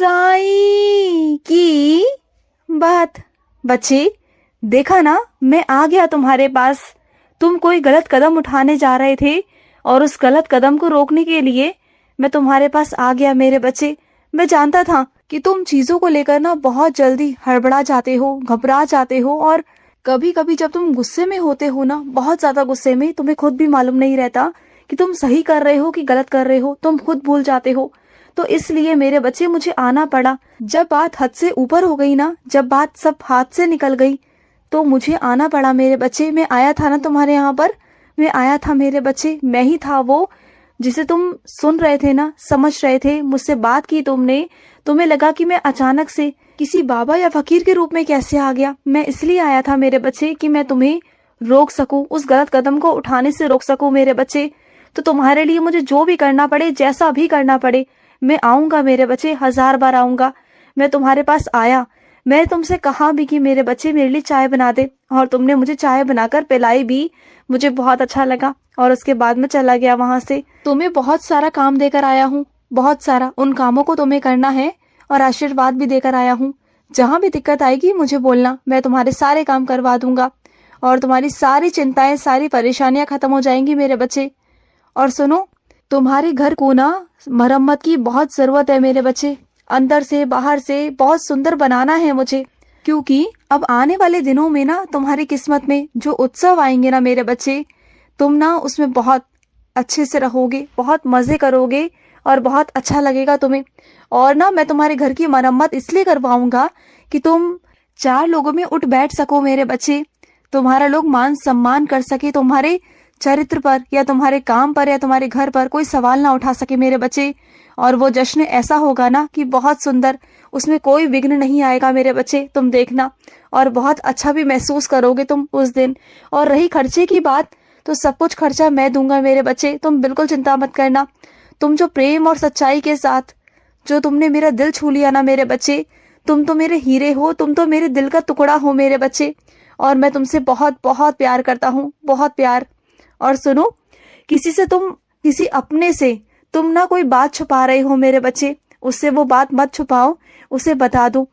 साईं की बात। बच्चे, देखा ना, मैं आ गया तुम्हारे पास। तुम कोई गलत कदम उठाने जा रहे थे और उस गलत कदम को रोकने के लिए मैं तुम्हारे पास आ गया मेरे बच्चे। मैं जानता था कि तुम चीजों को लेकर ना बहुत जल्दी हड़बड़ा जाते हो, घबरा जाते हो, और कभी कभी जब तुम गुस्से में होते हो ना, बहुत ज्यादा गुस्से में, तुम्हें खुद भी मालूम नहीं रहता कि तुम सही कर रहे हो कि गलत कर रहे हो। तुम खुद भूल जाते हो। तो इसलिए मेरे बच्चे मुझे आना पड़ा। जब बात हद से ऊपर हो गई ना, जब बात सब हाथ से निकल गई, तो मुझे आना पड़ा मेरे बच्चे। मैं आया था ना तुम्हारे यहाँ पर, मैं आया था मेरे बच्चे। मैं ही था वो जिसे तुम सुन रहे थे ना, समझ रहे थे। मुझसे बात की तुमने, तुम्हें लगा कि मैं अचानक से किसी बाबा या फकीर के रूप में कैसे आ गया। मैं इसलिए आया था मेरे बच्चे कि मैं तुम्हें रोक सकूं, उस गलत कदम को उठाने से रोक सकूं मेरे बच्चे। तो तुम्हारे लिए मुझे जो भी करना पड़े, जैसा भी करना पड़े, मैं आऊंगा मेरे बच्चे, 1000 बार आऊंगा। मैं तुम्हारे पास आया, मैं तुमसे कहा भी कि मेरे बच्चे मेरे लिए चाय बना दे, और तुमने मुझे चाय बनाकर पिलाई भी। मुझे बहुत अच्छा लगा, और उसके बाद मैं चला गया वहां से। तुम्हें बहुत सारा काम देकर आया हूँ, बहुत सारा। उन कामों को तुम्हें करना है, और आशीर्वाद भी देकर आया हूँ। जहां भी दिक्कत आएगी मुझे बोलना, मैं तुम्हारे सारे काम करवा दूंगा, और तुम्हारी सारी चिंताएं, सारी परेशानियां खत्म हो जाएंगी मेरे बच्चे। और सुनो, तुम्हारे घर को ना मरम्मत की बहुत जरूरत है मेरे बच्चे। अंदर से बाहर से बहुत सुंदर बनाना है मुझे, क्योंकि अब आने वाले दिनों में ना तुम्हारी किस्मत में जो उत्सव आएंगे ना मेरे बच्चे, तुम ना उसमें बहुत अच्छे से रहोगे, बहुत मजे करोगे, और बहुत अच्छा लगेगा तुम्हें। और ना मैं तुम्हारे घर की मरम्मत इसलिए करवाऊंगा कि तुम 4 लोगों में उठ बैठ सको मेरे बच्चे। तुम्हारा लोग मान सम्मान कर सके, तुम्हारे चरित्र पर या तुम्हारे काम पर या तुम्हारे घर पर कोई सवाल ना उठा सके मेरे बच्चे। और वो जश्न ऐसा होगा ना कि बहुत सुंदर, उसमें कोई विघ्न नहीं आएगा मेरे बच्चे, तुम देखना। और बहुत अच्छा भी महसूस करोगे तुम उस दिन। और रही खर्चे की बात, तो सब कुछ खर्चा मैं दूंगा मेरे बच्चे, तुम बिल्कुल चिंता मत करना। तुम जो प्रेम और सच्चाई के साथ जो तुमने मेरा दिल छू लिया ना मेरे बच्चे, तुम तो मेरे हीरे हो, तुम तो मेरे दिल का टुकड़ा हो मेरे बच्चे। और मैं तुमसे बहुत बहुत प्यार करता हूँ, बहुत प्यार। और सुनो, किसी से तुम, किसी अपने से तुम ना कोई बात छुपा रहे हो मेरे बच्चे, उससे वो बात मत छुपाओ, उसे बता दो।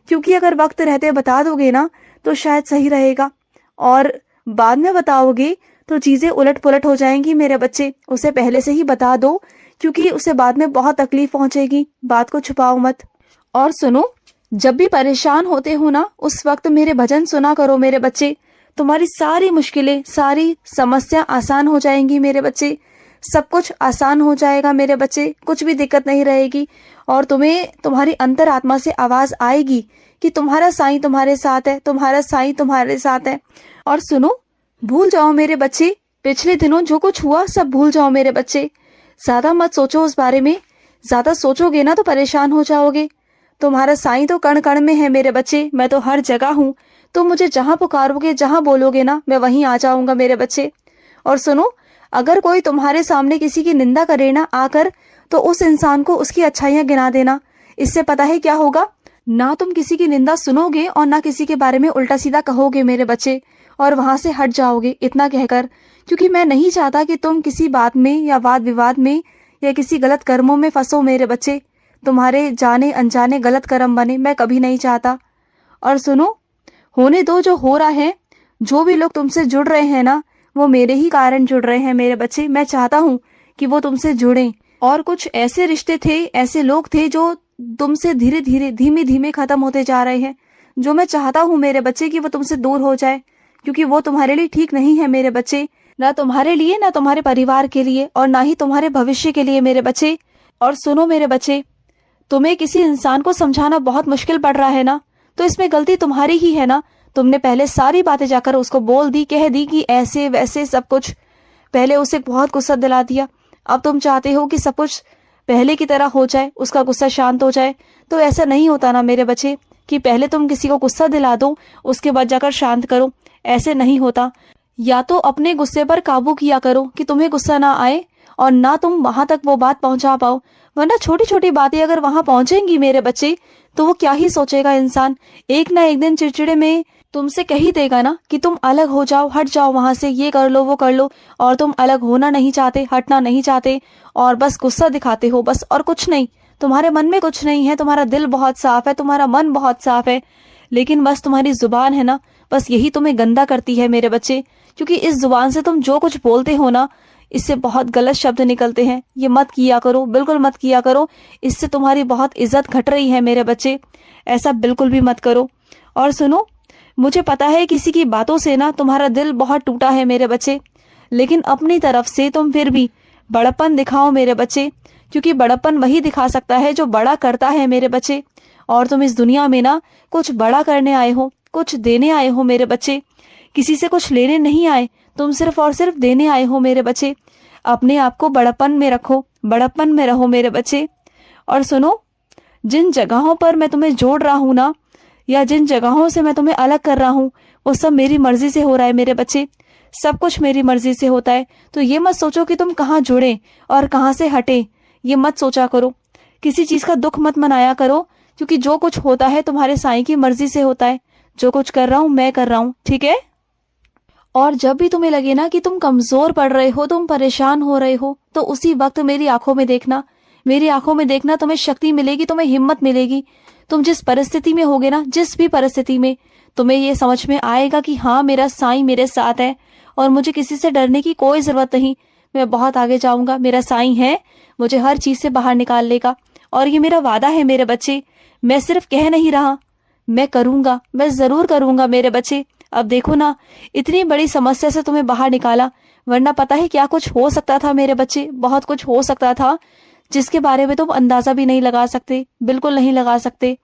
क्योंकि अगर वक्त रहते बता दोगे ना तो शायद सही रहेगा, और बाद में बताओगे तो चीजें उलट पुलट हो जाएंगी मेरे बच्चे। उसे पहले से ही बता दो, क्योंकि उसे बाद में बहुत तकलीफ पहुंचेगी। बात को छुपाओ मत। और सुनो, जब भी परेशान होते हो ना, उस वक्त मेरे भजन सुना करो मेरे बच्चे। तुम्हारी सारी मुश्किलें, सारी समस्या आसान हो जाएंगी मेरे बच्चे। सब कुछ आसान हो जाएगा मेरे बच्चे, कुछ भी दिक्कत नहीं रहेगी। और तुम्हें तुम्हारी अंतरात्मा से आवाज आएगी कि तुम्हारा साईं तुम्हारे साथ है, तुम्हारा साईं तुम्हारे साथ है। और सुनो, भूल जाओ मेरे बच्चे, पिछले दिनों जो कुछ हुआ सब भूल जाओ मेरे बच्चे। ज्यादा मत सोचो उस बारे में, ज्यादा सोचोगे ना तो परेशान हो जाओगे। तुम्हारा साईं तो कण कण में है मेरे बच्चे, मैं तो हर जगह हूँ। तुम मुझे जहां पुकारोगे, जहां बोलोगे ना, मैं वहीं आ जाऊंगा मेरे बच्चे। और सुनो, अगर कोई तुम्हारे सामने किसी की निंदा करे ना आकर, तो उस इंसान को उसकी अच्छाइयां गिना देना। इससे पता है क्या होगा, ना तुम किसी की निंदा सुनोगे और ना किसी के बारे में उल्टा सीधा कहोगे मेरे बच्चे, और वहां से हट जाओगे इतना कहकर। क्योंकि मैं नहीं चाहता कि तुम किसी बात में या वाद विवाद में या किसी गलत कर्मों में फंसो मेरे बच्चे। तुम्हारे जाने अनजाने गलत कर्म बने, मैं कभी नहीं चाहता। और सुनो, होने दो जो हो रहा है। जो भी लोग तुमसे जुड़ रहे हैं ना, वो मेरे ही कारण जुड़ रहे हैं मेरे बच्चे। मैं चाहता हूँ कि वो तुमसे जुड़ें। और कुछ ऐसे रिश्ते थे, ऐसे लोग थे जो तुमसे धीरे धीरे, धीमे धीमे खत्म होते जा रहे हैं, जो मैं चाहता हूँ मेरे बच्चे कि वो तुमसे दूर हो जाए। क्योंकि वो तुम्हारे लिए ठीक नहीं है मेरे बच्चे, ना तुम्हारे लिए, ना तुम्हारे परिवार के लिए, और ना ही तुम्हारे भविष्य के लिए मेरे बच्चे। और सुनो मेरे बच्चे, तुम्हें किसी इंसान को समझाना बहुत मुश्किल पड़ रहा है ना, तो इसमें गलती तुम्हारी ही है ना। तुमने पहले सारी बातें जाकर उसको बोल दी, कह दी कि ऐसे वैसे सब कुछ। पहले उसे बहुत गुस्सा दिला दिया। अब तुम चाहते हो कि सब कुछ पहले की तरह हो जाए, उसका गुस्सा शांत हो जाए। तो ऐसा नहीं होता ना मेरे बच्चे, कि पहले तुम किसी को गुस्सा दिला दो, उसके बाद जाकर शांत करो। ऐसे नहीं होता। या तो अपने गुस्से पर काबू किया करो कि तुम्हें गुस्सा ना आए, और ना तुम वहां तक वो बात पहुंचा पाओ। वरना छोटी छोटी बातें अगर वहां पहुंचेंगी मेरे बच्चे, तो वो क्या ही सोचेगा इंसान। एक ना एक दिन चिड़चिड़े में तुमसे कह ही देगा ना कि तुम अलग हो जाओ, हट जाओ वहां से, ये कर लो वो कर लो। और तुम अलग होना नहीं चाहते, हटना नहीं चाहते, और बस गुस्सा दिखाते हो बस, और कुछ नहीं। तुम्हारे मन में कुछ नहीं है, तुम्हारा दिल बहुत साफ है, तुम्हारा मन बहुत साफ है, लेकिन बस तुम्हारी जुबान है ना, बस यही तुम्हें गंदा करती है मेरे बच्चे। क्योंकि इस जुबान से तुम जो कुछ बोलते हो ना, इससे बहुत गलत शब्द निकलते हैं। ये मत किया करो, बिल्कुल मत किया करो। इससे तुम्हारी बहुत इज्जत घट रही है मेरे बच्चे, ऐसा बिल्कुल भी मत करो। और सुनो, मुझे पता है किसी की बातों से ना तुम्हारा दिल बहुत टूटा है मेरे बच्चे, लेकिन अपनी तरफ से तुम फिर भी बड़प्पन दिखाओ मेरे बच्चे, क्योंकि बड़प्पन वही दिखा सकता है जो बड़ा करता है मेरे बच्चे। और तुम इस दुनिया में ना कुछ बड़ा करने आए हो, कुछ देने आए हो मेरे बच्चे, किसी से कुछ लेने नहीं आए, तुम सिर्फ और सिर्फ देने आए हो मेरे बच्चे। अपने आप को बड़प्पन में रखो, बड़प्पन में रहो मेरे बच्चे। और सुनो, जिन जगहों पर मैं तुम्हें जोड़ रहा हूं ना, या जिन जगहों से मैं तुम्हें अलग कर रहा हूं, वो सब मेरी मर्जी से हो रहा है मेरे बच्चे। सब कुछ मेरी मर्जी से होता है। तो ये मत सोचो कि तुम कहाँ जुड़े और कहाँ से हटे, ये मत सोचा करो। किसी चीज का दुख मत मनाया करो, क्योंकि जो कुछ होता है तुम्हारे साईं की मर्जी से होता है। जो कुछ कर रहा हूं मैं कर रहा हूं, ठीक है। और जब भी तुम्हें लगे ना कि तुम कमजोर पड़ रहे हो, तुम परेशान हो रहे हो, तो उसी वक्त मेरी आंखों में देखना, मेरी आंखों में देखना, तुम्हें शक्ति मिलेगी, तुम्हें हिम्मत मिलेगी। तुम जिस परिस्थिति में होगे ना, जिस भी परिस्थिति में, तुम्हें ये समझ में आएगा कि हाँ, मेरा साईं मेरे साथ है और मुझे किसी से डरने की कोई जरूरत नहीं। मैं बहुत आगे जाऊंगा, मेरा साईं है, मुझे हर चीज से बाहर निकाल लेगा। और ये मेरा वादा है मेरे बच्चे, मैं सिर्फ कह नहीं रहा, मैं करूंगा, मैं जरूर करूंगा मेरे बच्चे। अब देखो ना, इतनी बड़ी समस्या से तुम्हें बाहर निकाला, वरना पता है क्या कुछ हो सकता था मेरे बच्चे, बहुत कुछ हो सकता था जिसके बारे में तुम अंदाजा भी नहीं लगा सकते, बिल्कुल नहीं लगा सकते।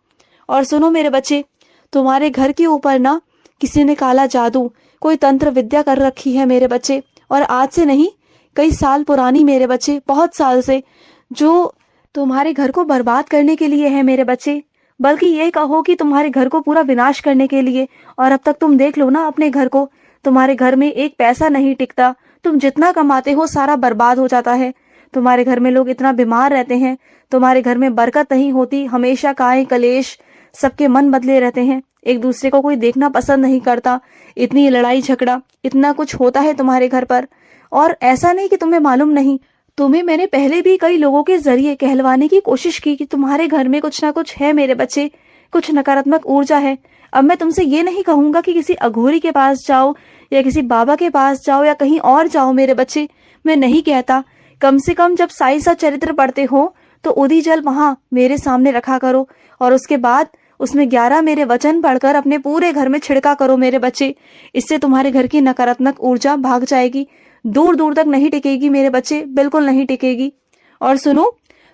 और सुनो मेरे बच्चे, तुम्हारे घर के ऊपर ना किसी ने काला जादू, कोई तंत्र विद्या कर रखी है मेरे बच्चे। और आज से नहीं, कई साल पुरानी मेरे बच्चे, बहुत साल से, जो तुम्हारे घर को बर्बाद करने के लिए है मेरे बच्चे, बल्कि ये कहो कि तुम्हारे घर को पूरा विनाश करने के लिए। और अब तक तुम देख लो ना अपने घर को, तुम्हारे घर में एक पैसा नहीं टिकता, तुम जितना कमाते हो सारा बर्बाद हो जाता है। तुम्हारे घर में लोग इतना बीमार रहते हैं, तुम्हारे घर में बरकत नहीं होती, हमेशा काए कलेश, सबके मन बदले रहते हैं, एक दूसरे को कोई देखना पसंद नहीं करता, इतनी लड़ाई झगड़ा, इतना कुछ होता है तुम्हारे घर पर। और ऐसा नहीं कि तुम्हें मालूम नहीं, तुम्हें मैंने पहले भी कई लोगों के जरिए कहलवाने की कोशिश की कि तुम्हारे घर में कुछ ना कुछ है मेरे बच्चे, कुछ नकारात्मक ऊर्जा है। अब मैं तुमसे ये नहीं कहूंगा कि किसी अघोरी के पास जाओ या किसी बाबा के पास जाओ या कहीं और जाओ मेरे बच्चे, मैं नहीं कहता। कम से कम जब साईं सा चरित्र पढ़ते हो तो उदी जल वहां मेरे सामने रखा करो, और उसके बाद उसमें 11 मेरे वचन पढ़कर अपने पूरे घर में छिड़का करो मेरे बच्चे। इससे तुम्हारे घर की नकारात्मक ऊर्जा भाग जाएगी, दूर दूर तक नहीं टिकेगी मेरे बच्चे, बिल्कुल नहीं टिकेगी। और सुनो,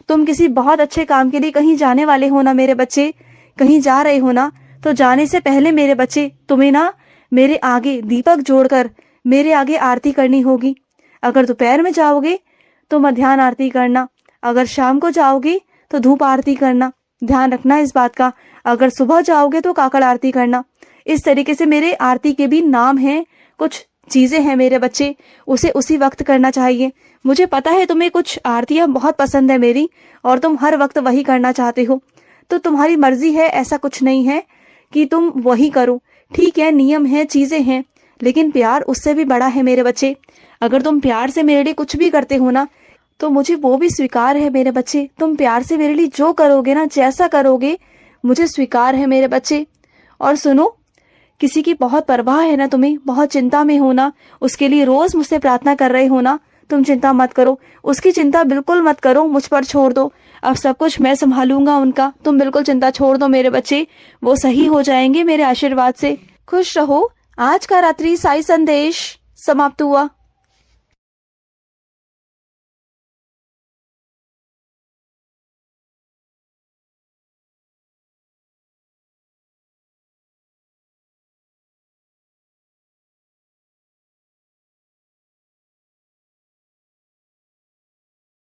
तुम किसी बहुत अच्छे काम के लिए कहीं जाने वाले हो ना मेरे बच्चे, कहीं जा रहे हो ना, तो जाने से पहले मेरे बच्चे तुम्हें ना मेरे आगे दीपक जोड़कर मेरे आगे आरती करनी होगी। अगर दोपहर में जाओगे तो मध्याह्न आरती करना, अगर शाम को जाओगे तो धूप आरती करना, ध्यान रखना इस बात का। अगर सुबह जाओगे तो काकड़ आरती करना। इस तरीके से मेरे आरती के भी नाम हैं, कुछ चीजें हैं मेरे बच्चे, उसे उसी वक्त करना चाहिए। मुझे पता है तुम्हें कुछ आरतियां बहुत पसंद है मेरी, और तुम हर वक्त वही करना चाहते हो, तो तुम्हारी मर्जी है, ऐसा कुछ नहीं है कि तुम वही करो। ठीक है, नियम है, चीजें हैं, लेकिन प्यार उससे भी बड़ा है मेरे बच्चे। अगर तुम प्यार से मेरे लिए कुछ भी करते हो ना, तो मुझे वो भी स्वीकार है मेरे बच्चे। तुम प्यार से मेरे लिए जो करोगे ना, जैसा करोगे, मुझे स्वीकार है मेरे बच्चे। और सुनो, किसी की बहुत परवाह है ना तुम्हें, बहुत चिंता में हो ना, उसके लिए रोज मुझसे प्रार्थना कर रहे हो ना, तुम चिंता मत करो, उसकी चिंता बिल्कुल मत करो, मुझ पर छोड़ दो। अब सब कुछ मैं संभालूंगा उनका, तुम बिल्कुल चिंता छोड़ दो मेरे बच्चे, वो सही हो जाएंगे मेरे आशीर्वाद से। खुश रहो। आज का रात्रि साई संदेश समाप्त हुआ।